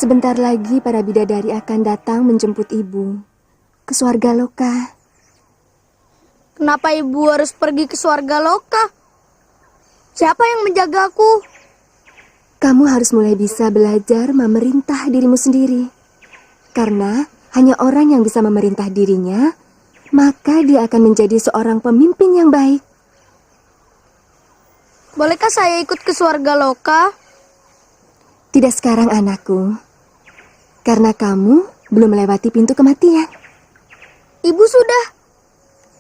Sebentar lagi para bidadari akan datang menjemput ibu ke Swarga Loka. Kenapa ibu harus pergi ke Swarga Loka? Siapa yang menjagaku? Kamu harus mulai bisa belajar memerintah dirimu sendiri. Karena hanya orang yang bisa memerintah dirinya, maka dia akan menjadi seorang pemimpin yang baik. Bolehkah saya ikut ke Swarga Loka? Tidak sekarang, anakku. Karena kamu belum melewati pintu kematian. Ibu sudah.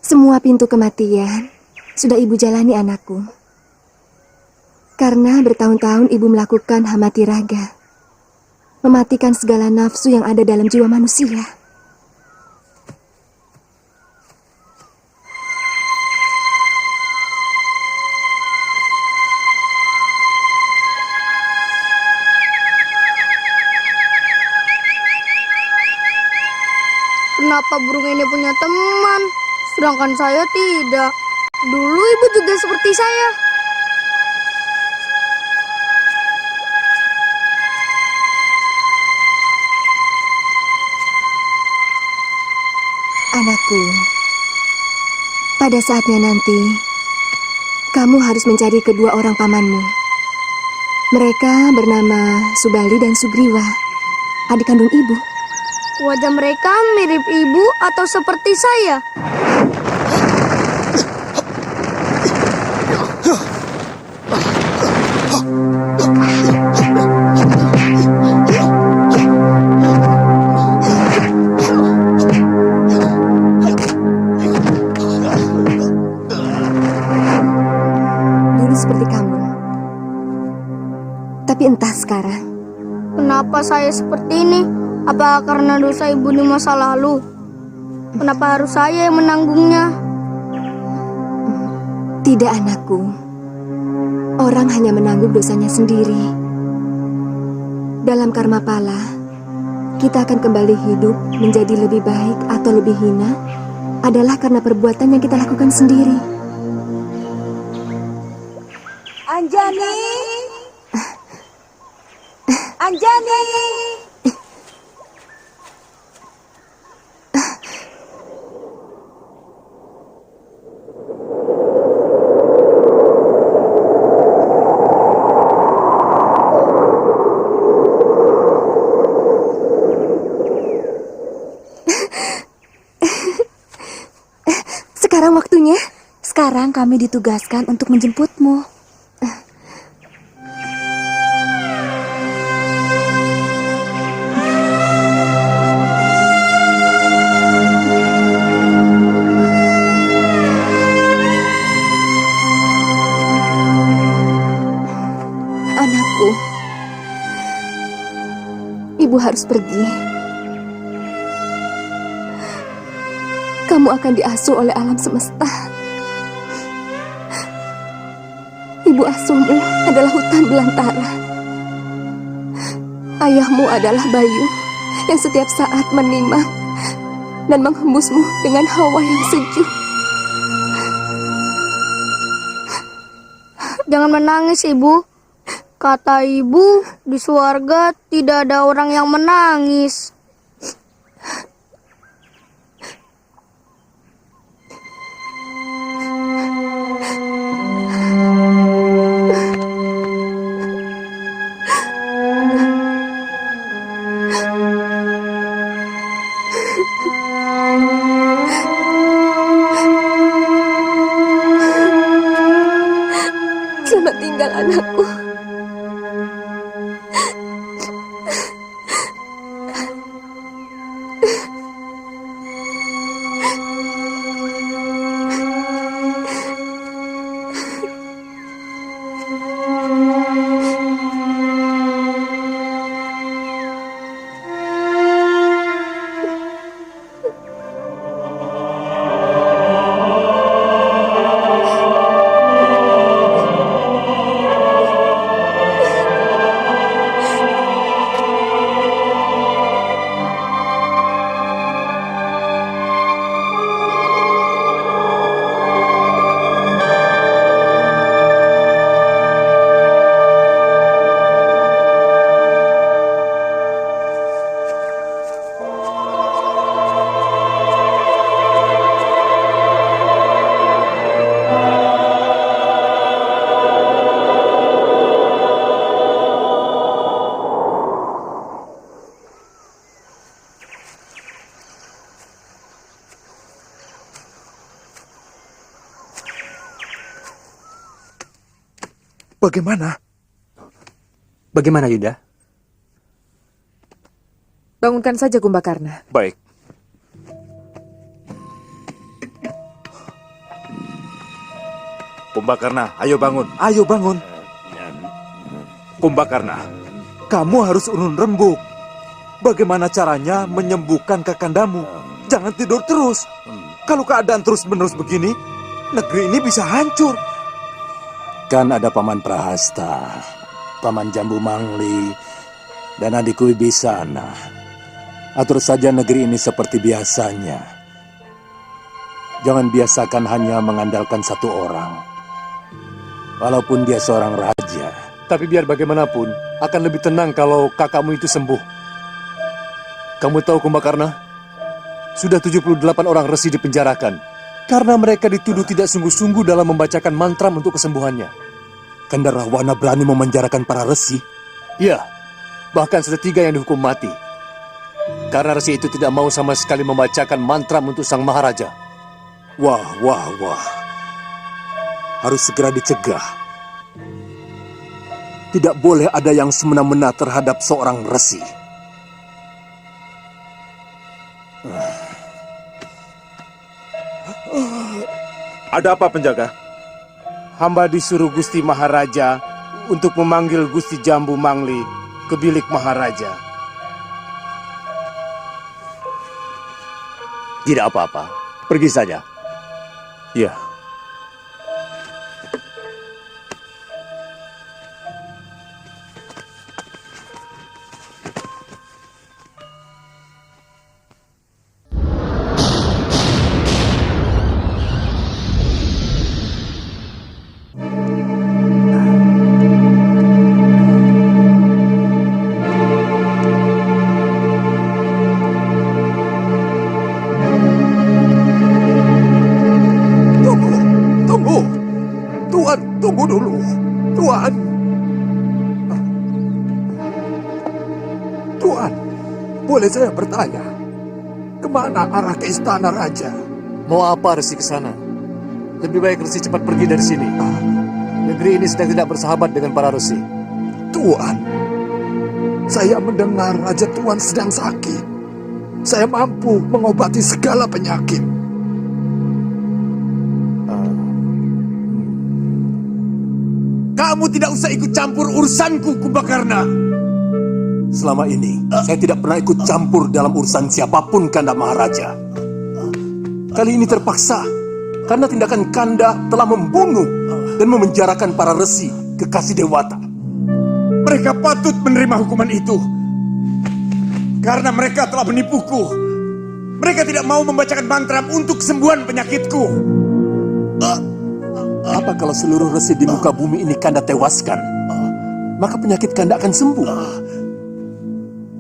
Semua pintu kematian sudah ibu jalani, anakku. Karena bertahun-tahun ibu melakukan hamati raga, mematikan segala nafsu yang ada dalam jiwa manusia. Kenapa burung ini punya teman, sedangkan saya tidak? Dulu ibu juga seperti saya. Anakku, pada saatnya nanti, kamu harus mencari kedua orang pamanmu. Mereka bernama Subali dan Sugriwa, adik kandung ibu. Wajah mereka mirip ibu atau seperti saya? Dulu seperti kamu. Tapi entah sekarang. Kenapa saya seperti ini? Apa karena dosa ibu di masa lalu? Kenapa harus saya yang menanggungnya? Tidak, anakku. Orang hanya menanggung dosanya sendiri. Dalam karma pala, kita akan kembali hidup menjadi lebih baik atau lebih hina adalah karena perbuatan yang kita lakukan sendiri. Anjani! Anjani! Sekarang waktunya. Sekarang kami ditugaskan untuk menjemputmu. Anakku, ibu harus pergi. Kamu akan diasuh oleh alam semesta. Ibu asuhmu adalah hutan belantara. Ayahmu adalah bayu yang setiap saat menimang dan menghembusmu dengan hawa yang sejuk. Jangan menangis, Ibu. Kata ibu, di surga tidak ada orang yang menangis. Selamat tinggal, anakku. Bagaimana? Bagaimana, Yuda? Bangunkan saja Kumbakarna. Baik. Kumbakarna, ayo bangun. Ayo bangun. Kumbakarna, kamu harus urun rembuk. Bagaimana caranya menyembuhkan kakandamu? Jangan tidur terus. Kalau keadaan terus-menerus begini, negeri ini bisa hancur. Kan ada Paman Prahasta, Paman Jambu Mangli, dan adikku Wibisana. Atur saja negeri ini seperti biasanya. Jangan biasakan hanya mengandalkan satu orang. Walaupun dia seorang raja. Tapi biar bagaimanapun, akan lebih tenang kalau kakakmu itu sembuh. Kamu tahu, Kumbakarna? Sudah 78 orang resi dipenjarakan. Karena mereka dituduh tidak sungguh-sungguh dalam membacakan mantra untuk kesembuhannya. Kanda Rahwana berani memenjarakan para resi? Iya, bahkan sudah 3 yang dihukum mati. Karena resi itu tidak mau sama sekali membacakan mantra untuk sang Maharaja. Wah. Harus segera dicegah. Tidak boleh ada yang semena-mena terhadap seorang resi. Ada apa, penjaga? Hamba disuruh Gusti Maharaja untuk memanggil Gusti Jambu Mangli ke bilik Maharaja. Tidak apa-apa, pergi saja. Ya. Tunggu. Tuan, tunggu dulu. Tuan. Tuan, boleh saya bertanya? Kemana arah ke istana raja? Mau apa Resi ke sana? Lebih baik Resi cepat pergi dari sini. Negeri ini sedang tidak bersahabat dengan para Resi. Tuan, saya mendengar Raja Tuan sedang sakit. Saya mampu mengobati segala penyakit. Kamu tidak usah ikut campur urusanku, Kumbakarna. Selama ini, saya tidak pernah ikut campur dalam urusan siapapun, Kanda Maharaja. Kali ini terpaksa, karena tindakan Kanda telah membunuh dan memenjarakan para resi kekasih Dewata. Mereka patut menerima hukuman itu. Karena mereka telah menipuku. Mereka tidak mau membacakan mantra untuk kesembuhan penyakitku. Apa kalau seluruh resi di muka bumi ini Kanda tewaskan? Maka penyakit Kanda akan sembuh.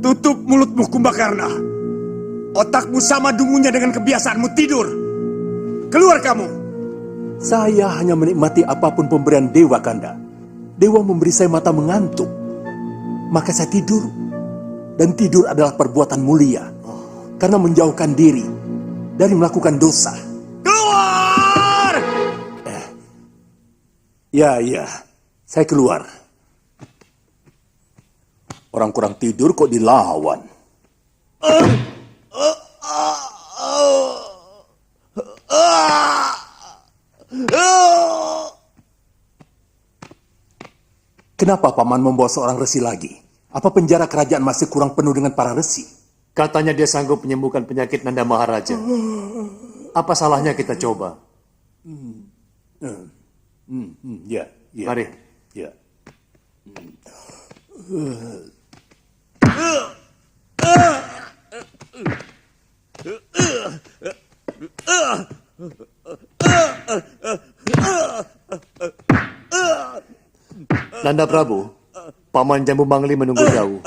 Tutup mulutmu, Kumbakarna. Otakmu sama dungunya dengan kebiasaanmu tidur. Keluar kamu. Saya hanya menikmati apapun pemberian Dewa, Kanda. Dewa memberi saya mata mengantuk. Maka saya tidur. Dan tidur adalah perbuatan mulia. Karena menjauhkan diri dari melakukan dosa. Keluar! Ya, saya keluar. Orang kurang tidur kok dilawan. Kenapa Paman membawa seorang resi lagi? Apa penjara kerajaan masih kurang penuh dengan para resi? Katanya dia sanggup menyembuhkan penyakit Nanda Maharaja. Apa salahnya kita coba? Ya. Mari. Ya. Nanda Prabu, Paman Jambu Mangli menunggu jauh.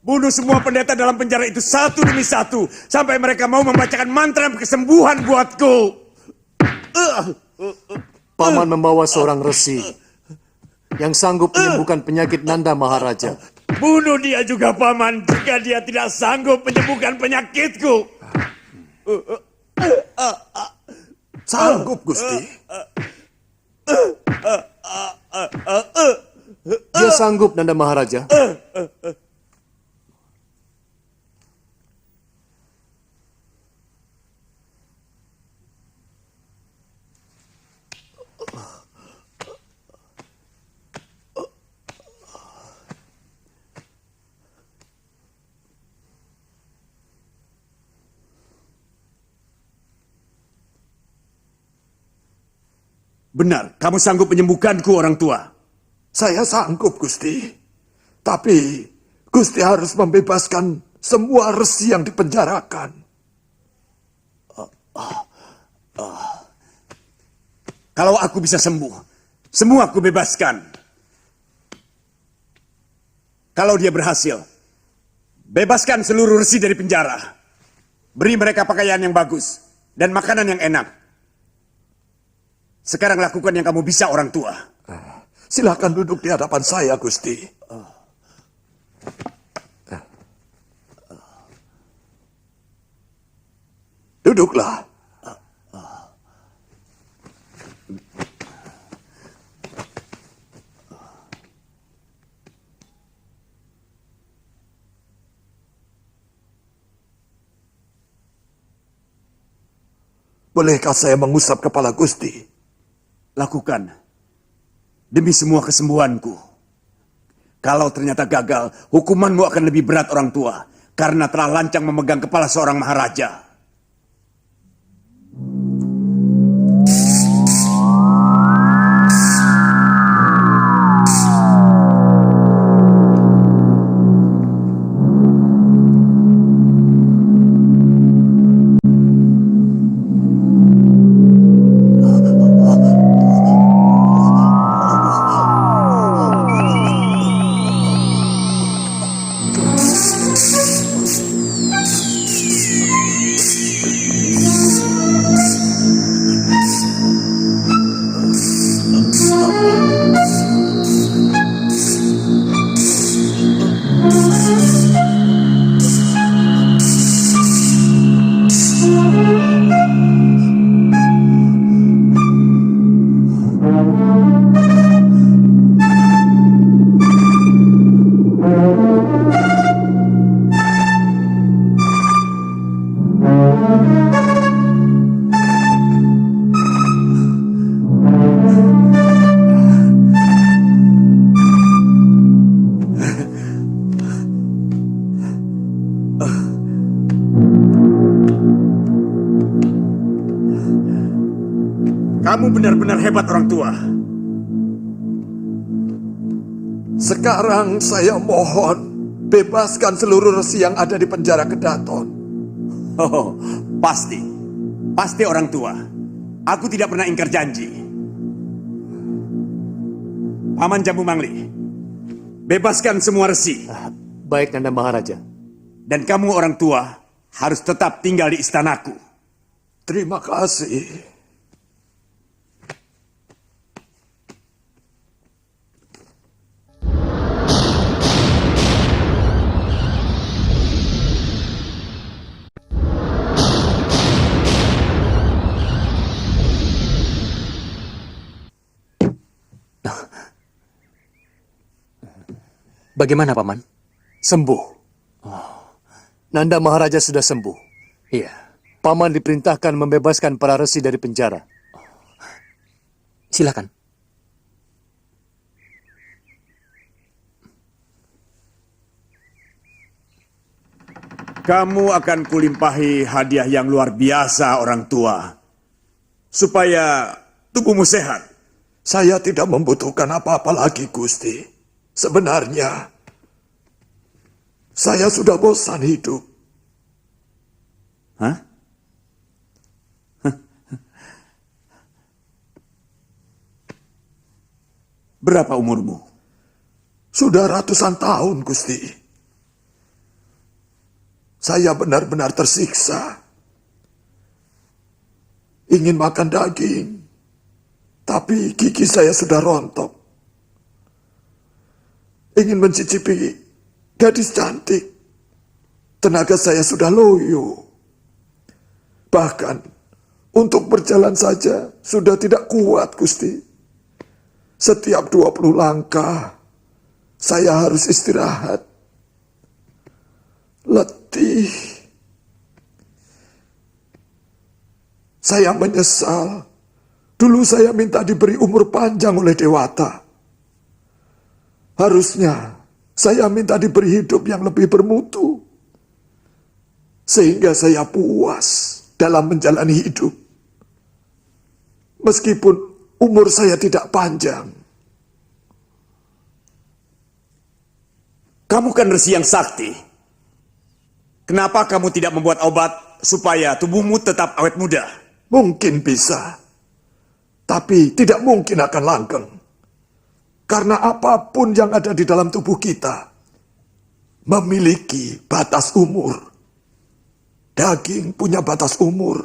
Bunuh semua pendeta dalam penjara itu satu demi satu. Sampai mereka mau membacakan mantra kesembuhan buatku. Paman membawa seorang resi yang sanggup menyembuhkan penyakit Nanda Maharaja. Bunuh dia juga, Paman, jika dia tidak sanggup menyembuhkan penyakitku. Sanggup, Gusti. Dia sanggup, Nanda Maharaja. Benar, kamu sanggup menyembuhkanku, orang tua. Saya sanggup, Gusti. Tapi Gusti harus membebaskan semua resi yang dipenjarakan. Kalau aku bisa sembuh, semua aku bebaskan. Kalau dia berhasil, bebaskan seluruh resi dari penjara. Beri mereka pakaian yang bagus dan makanan yang enak. Sekarang lakukan yang kamu bisa, orang tua. Silakan duduk di hadapan saya, Gusti. Duduklah. Bolehkah saya mengusap kepala Gusti? Lakukan. Demi semua kesembuhanku. Kalau ternyata gagal, hukumanmu akan lebih berat orang tua. Karena telah lancang memegang kepala seorang maharaja. Kamu benar-benar hebat orang tua. Sekarang saya mohon, bebaskan seluruh resi yang ada di penjara Kedaton. Oh, pasti. Pasti orang tua. Aku tidak pernah ingkar janji. Paman Jambu Mangli, bebaskan semua resi. Baik, Nanda Maharaja. Dan kamu orang tua harus tetap tinggal di istanaku. Terima kasih. Bagaimana, Paman? Sembuh. Nanda Maharaja sudah sembuh. Iya. Paman diperintahkan membebaskan para resi dari penjara. Silakan. Kamu akan kulimpahi hadiah yang luar biasa orang tua. Supaya tubuhmu sehat. Saya tidak membutuhkan apa-apa lagi, Gusti. Sebenarnya, saya sudah bosan hidup. Hah? Berapa umurmu? Sudah ratusan tahun, Gusti. Saya benar-benar tersiksa. Ingin makan daging, tapi gigi saya sudah rontok. Ingin mencicipi gadis cantik, tenaga saya sudah loyo. Bahkan untuk berjalan saja sudah tidak kuat, Gusti. Setiap 20 langkah, saya harus istirahat. Letih. Saya menyesal. Dulu saya minta diberi umur panjang oleh Dewata. Harusnya saya minta diberi hidup yang lebih bermutu. Sehingga saya puas dalam menjalani hidup. Meskipun umur saya tidak panjang. Kamu kan resi yang sakti. Kenapa kamu tidak membuat obat supaya tubuhmu tetap awet muda? Mungkin bisa. Tapi tidak mungkin akan langgeng. Karena apapun yang ada di dalam tubuh kita memiliki batas umur. Daging punya batas umur.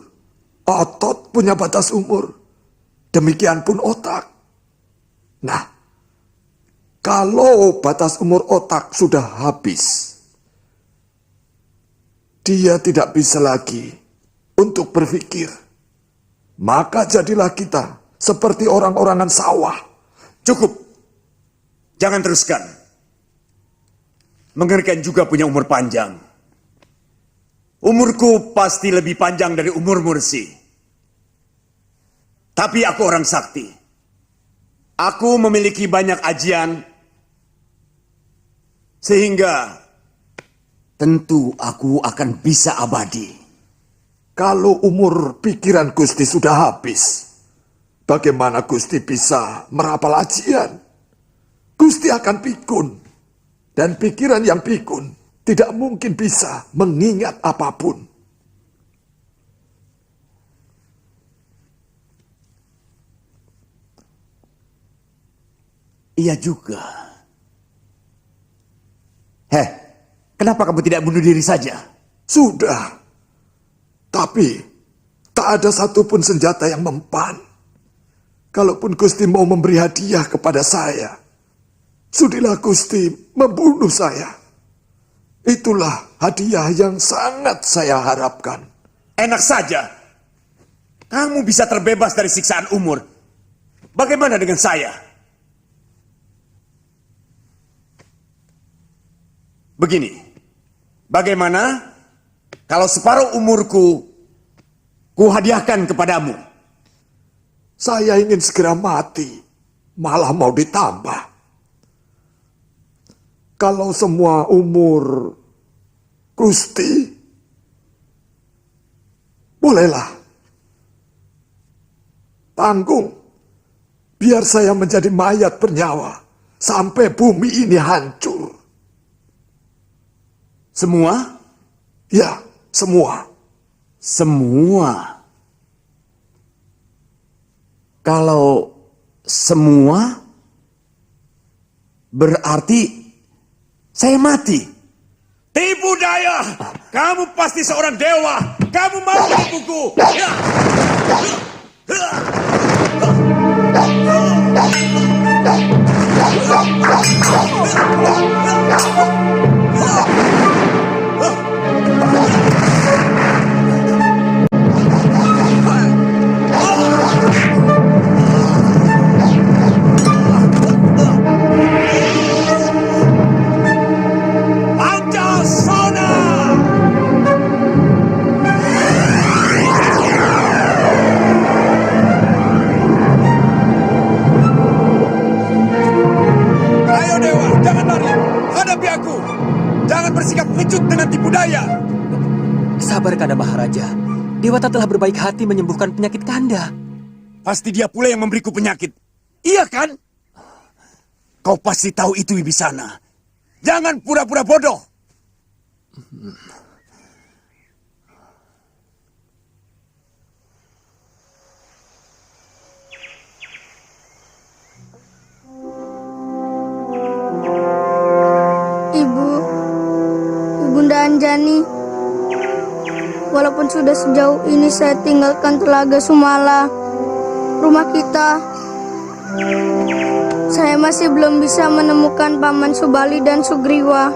Otot punya batas umur. Demikian pun otak. Nah, Kalau batas umur otak sudah habis, dia tidak bisa lagi untuk berpikir. Maka jadilah kita seperti orang-orangan sawah. Cukup. Jangan teruskan. Mengerikan juga punya umur panjang. Umurku pasti lebih panjang dari umur Mursi. Tapi aku orang sakti. Aku memiliki banyak ajian, sehingga tentu aku akan bisa abadi. Kalau umur pikiran Gusti sudah habis, bagaimana Gusti bisa merapal ajian? Gusti akan pikun. Dan pikiran yang pikun tidak mungkin bisa mengingat apapun. Iya juga. Kenapa kamu tidak bunuh diri saja? Sudah. Tapi tak ada satupun senjata yang mempan. Kalaupun Gusti mau memberi hadiah kepada saya, sudilah Gusti membunuh saya. Itulah hadiah yang sangat saya harapkan. Enak saja. Kamu bisa terbebas dari siksaan umur. Bagaimana dengan saya? Begini, bagaimana kalau separuh umurku kuhadiahkan kepadamu? Saya ingin segera mati, malah mau ditambah. Kalau semua umur Gusti, bolehlah. Tanggung, biar saya menjadi mayat bernyawa sampai bumi ini hancur. Semua? Ya, semua. Semua. Kalau semua, berarti saya mati. Tipu daya! Kamu pasti seorang dewa! Kamu mau menipuku! Ya! Pancasona! Ayo dewa, jangan lari. Hadapi aku. Jangan bersikap pengecut dengan tipu daya. Sabar Kanda Maharaja. Dewata telah berbaik hati menyembuhkan penyakit Kanda. Pasti dia pula yang memberiku penyakit. Iya kan? Kau pasti tahu itu Wibisana. Jangan pura-pura bodoh. Ibunda Anjani, walaupun sudah sejauh ini saya tinggalkan Telaga Sumala, rumah kita, saya masih belum bisa menemukan Paman Subali dan Sugriwa.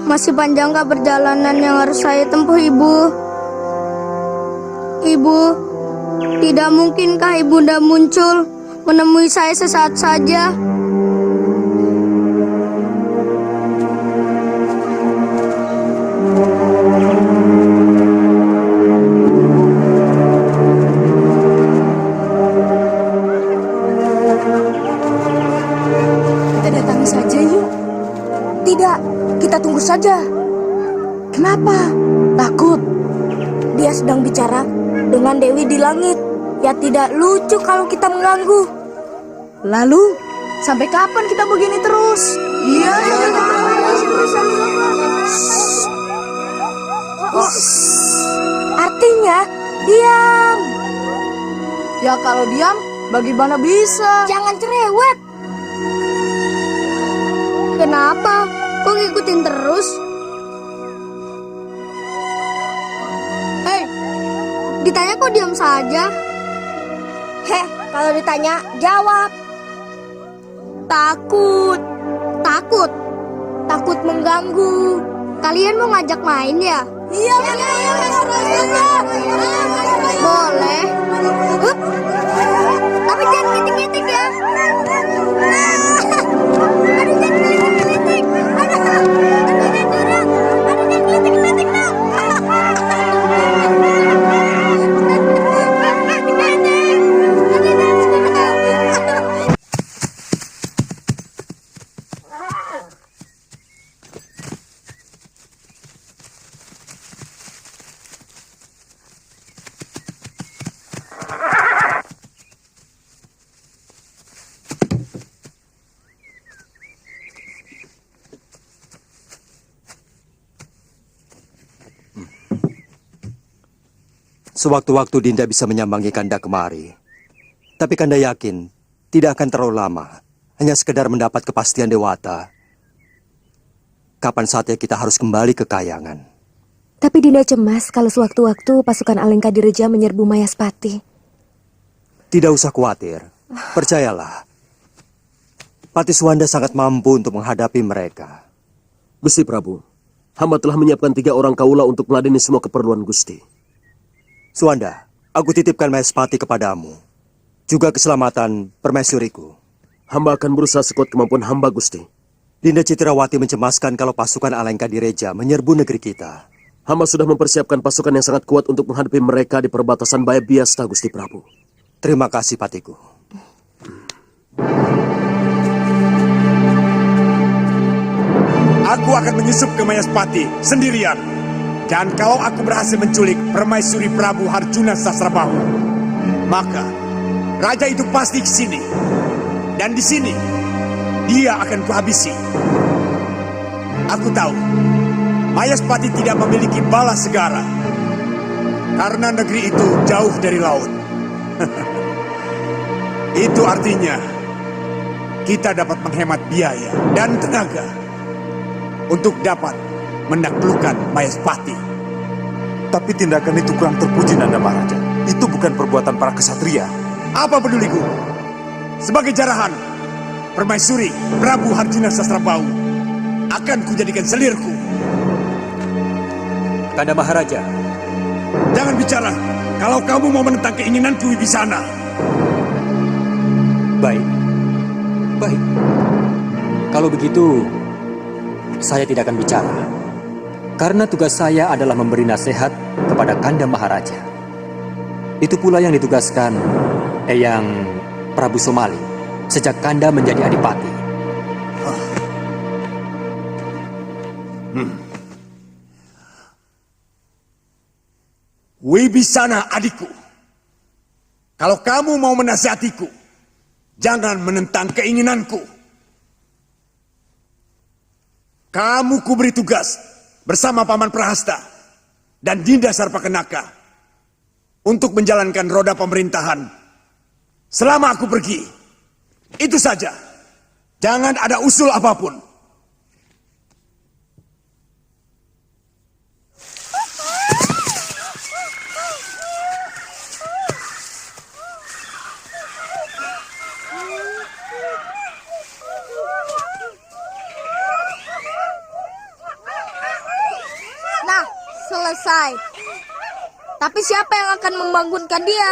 Masih panjangkah perjalanan yang harus saya tempuh, Ibu? Ibu, tidak mungkinkah Ibunda muncul menemui saya sesaat saja? Kita datangi saja yuk. Tidak, kita tunggu saja. Kenapa? Takut. Dia sedang bicara dengan Dewi di langit. Ya tidak lucu kalau kita mengganggu. Lalu, sampai kapan kita begini terus? Iya. Artinya, diam. Ya kalau diam, bagaimana bisa? Jangan cerewet. Kenapa? Kok ngikutin terus? Hei, ditanya kok diam saja? Heh, kalau ditanya, jawab. takut. Takut? Takut mengganggu. Kalian mau ngajak main ya? Iya, boleh. Hup. Tapi jangan ngitik-ngitik ya. Aduh, jangan ngitik-ngitik. Aduh, jangan curang. Aduh, jangan ngitik-ngitik dong. Sewaktu-waktu Dinda bisa menyambangi Kanda kemari. Tapi Kanda yakin tidak akan terlalu lama. Hanya sekedar mendapat kepastian Dewata. Kapan saatnya kita harus kembali ke Kayangan. Tapi Dinda cemas kalau sewaktu-waktu pasukan Alengka Direja menyerbu Mayaspati. Tidak usah khawatir. Percayalah. Patih Suwanda sangat mampu untuk menghadapi mereka. Gusti Prabu, hamba telah menyiapkan 3 orang kaula untuk meladeni semua keperluan Gusti. Suwanda, aku titipkan Mayaspati kepadamu. Juga keselamatan permaisuriku. Hamba akan berusaha sekuat kemampuan hamba, Gusti. Dinda Citrawati mencemaskan kalau pasukan Alengka Direja menyerbu negeri kita. Hamba sudah mempersiapkan pasukan yang sangat kuat untuk menghadapi mereka di perbatasan Baya Biasta, Gusti Prabu. Terima kasih, Patiku. Aku akan menyusup ke Mayaspati sendirian. Dan kalau aku berhasil menculik Permaisuri Prabu Harjuna Sasrabahu, maka raja itu pasti ke sini. Dan di sini dia akan kuhabisi. Aku tahu Mayaspati tidak memiliki bala segara karena negeri itu jauh dari laut. Itu artinya kita dapat menghemat biaya dan tenaga untuk dapat menaklukkan Mayaspati. Tapi tindakan itu kurang terpuji, Nanda Maharaja. Itu bukan perbuatan para kesatria. Apa peduliku? Sebagai jarahan, Permaisuri Prabu Harjuna Sasrabahu akan kujadikan selirku. Kanda Maharaja. Jangan bicara kalau kamu mau menentang keinginanku, Wibisana. Baik. Baik. Kalau begitu, saya tidak akan bicara. Karena tugas saya adalah memberi nasihat kepada Kanda Maharaja. Itu pula yang ditugaskan Eyang Prabu Somali sejak Kanda menjadi adipati. Wibisana adikku, kalau kamu mau menasihatiku, jangan menentang keinginanku. Kamu kuberi tugas bersama Paman Prahasta dan Dinda Sarpakenaka untuk menjalankan roda pemerintahan selama aku pergi. Itu saja. Jangan ada usul apapun. Nah, selesai. Tapi siapa yang akan membangunkan dia?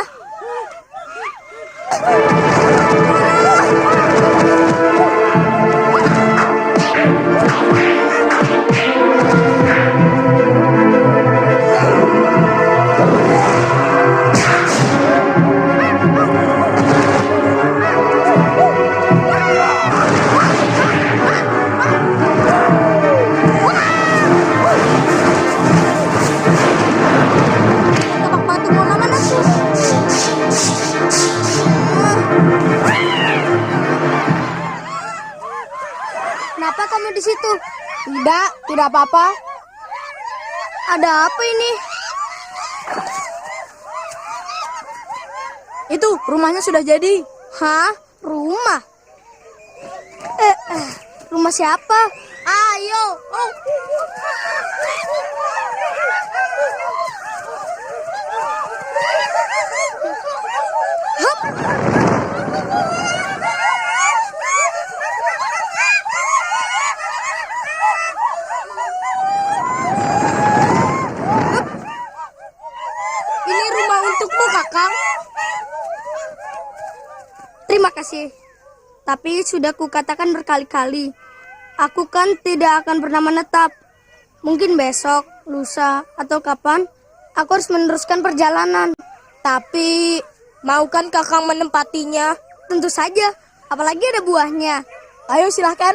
Tebak batu bola mana tuh? Kenapa kamu di situ? Tidak apa-apa. Ada apa ini? Itu, rumahnya sudah jadi. Hah? Rumah? Rumah siapa? Ayo. Oh. Hup. kasih. Tapi sudah kukatakan berkali-kali, aku kan tidak akan pernah menetap. Mungkin besok, lusa, atau kapan, aku harus meneruskan perjalanan. Tapi, mau kan Kakang menempatinya? Tentu saja, apalagi ada buahnya. Ayo silahkan.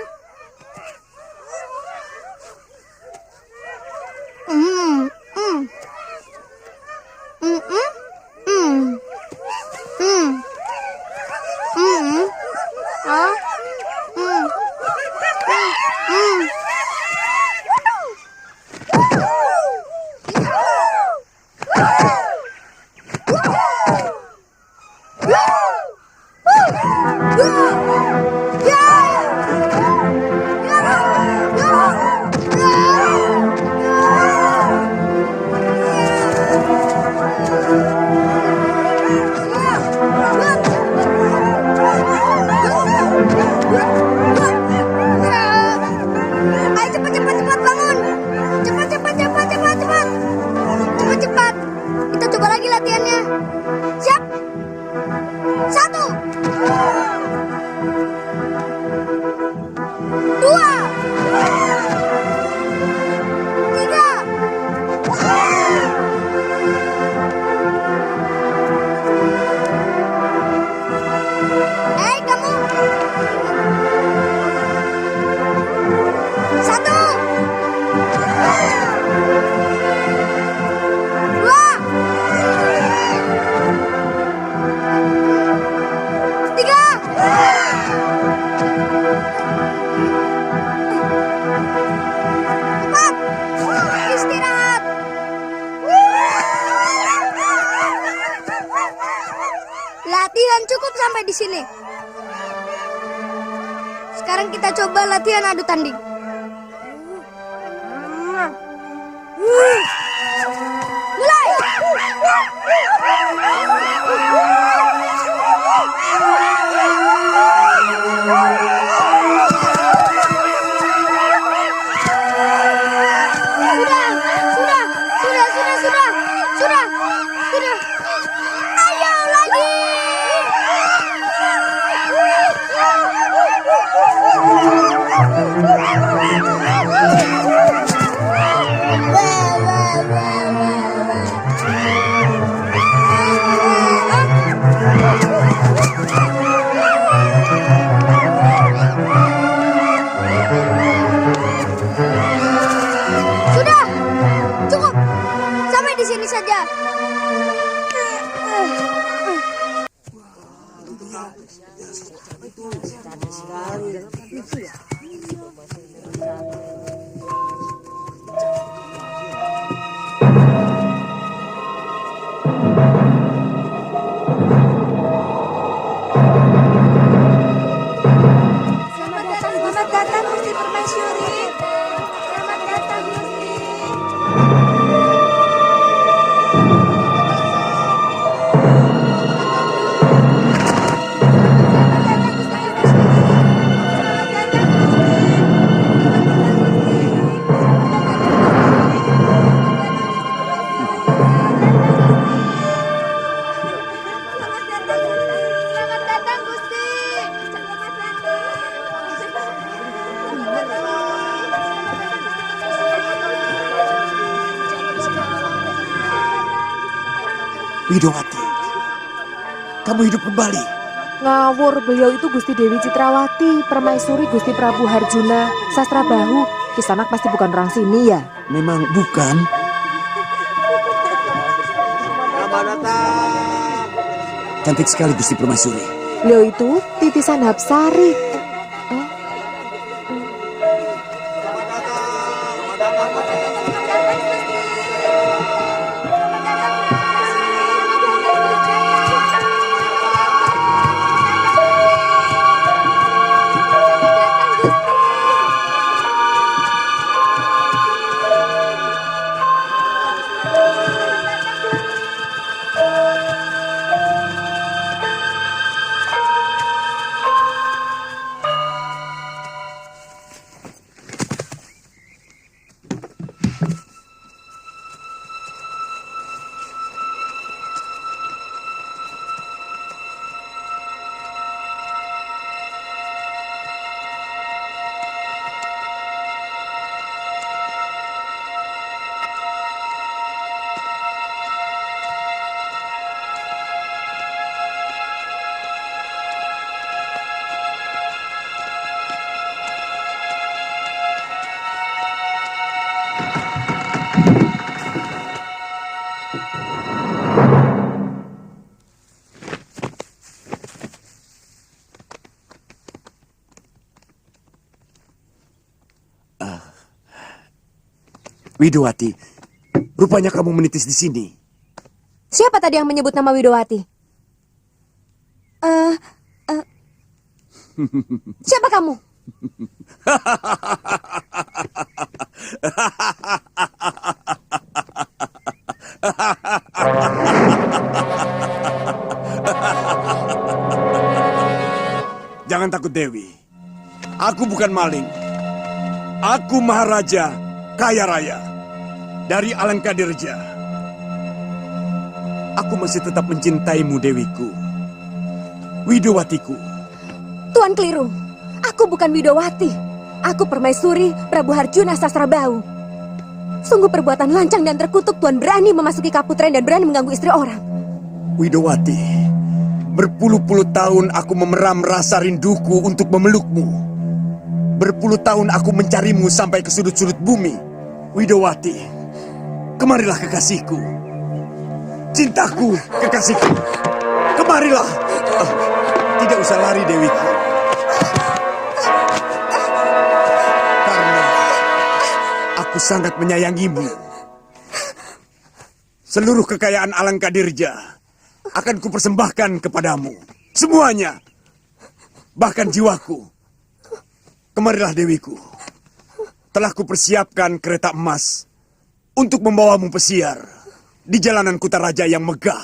Ayo cepat bangun. Cepat. Kita coba lagi latihannya. Siap. 1, 2, 3. Hei kamu. 1, 2, 3. Empat. Istirahat. Latihan cukup sampai di sini. Sekarang kita coba latihan adu tanding. Mulai. Sudah. Ayo lagi. Sudah, cukup. Sampai di sini saja. Selamat datang Gusti Permaisuri. Selamat datang Gusti. Selamat datang Gusti. Widowati, kamu hidup kembali. Ngawur, beliau itu Gusti Dewi Citrawati, permaisuri Gusti Prabu Harjuna, Sastra Bahu. Kisanak pasti bukan orang sini ya? Memang bukan. Cantik sekali Gusti Permaisuri. Beliau itu titisan Hapsari. Widowati, rupanya kamu menitis di sini. Siapa tadi yang menyebut nama Widowati? Siapa kamu? Jangan takut Dewi. Aku bukan maling. Aku Maharaja kaya raya dari Alangkadirja. Aku masih tetap mencintaimu, Dewiku. Widowatiku. Tuan keliru. Aku bukan Widowati. Aku permaisuri Prabu Harjuna Sasrabahu. Sungguh perbuatan lancang dan terkutuk Tuan berani memasuki kaputren dan berani mengganggu istri orang. Widowati, berpuluh-puluh tahun aku memeram rasa rinduku untuk memelukmu. Berpuluh tahun aku mencarimu sampai ke sudut-sudut bumi. Widowati, kemarilah kekasihku. Cintaku, kekasihku. Kemarilah. Tidak usah lari, Dewiku. Karena aku sangat menyayangimu. Seluruh kekayaan Alangkadirja akan kupersembahkan kepadamu. Semuanya. Bahkan jiwaku. Kemarilah, Dewiku. Telah kupersiapkan kereta emas untuk membawamu pesiar di jalanan Kutaraja yang megah.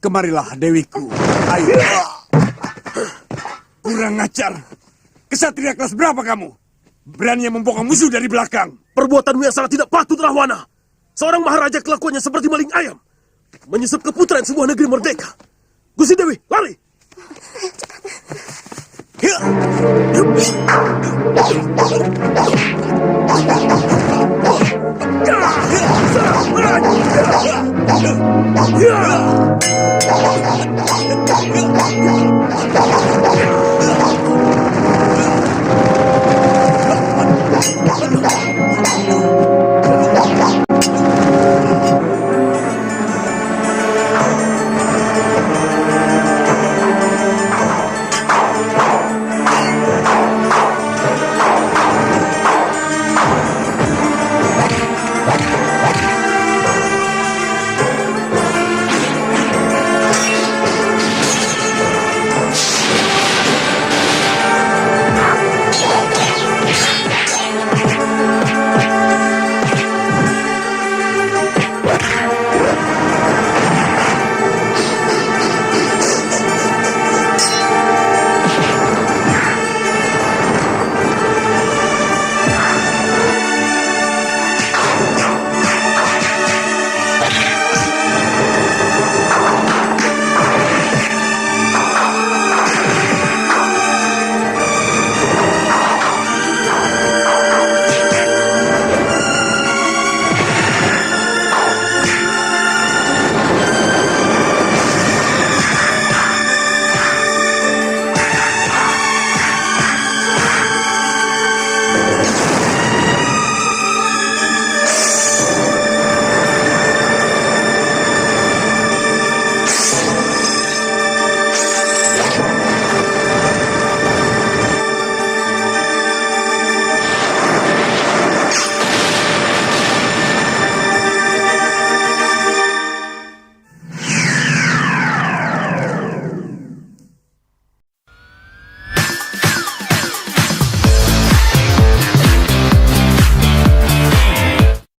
Kemarilah, Dewiku. Ayo. Kurang ajar. Kesatria kelas berapa kamu? Berani membokong musuh dari belakang. Perbuatanmu yang sangat tidak patut, Rahwana. Seorang maharaja kelakuannya seperti maling ayam. Menyusup ke putraan sebuah negeri merdeka. Gusti Dewi, lari! Hiya.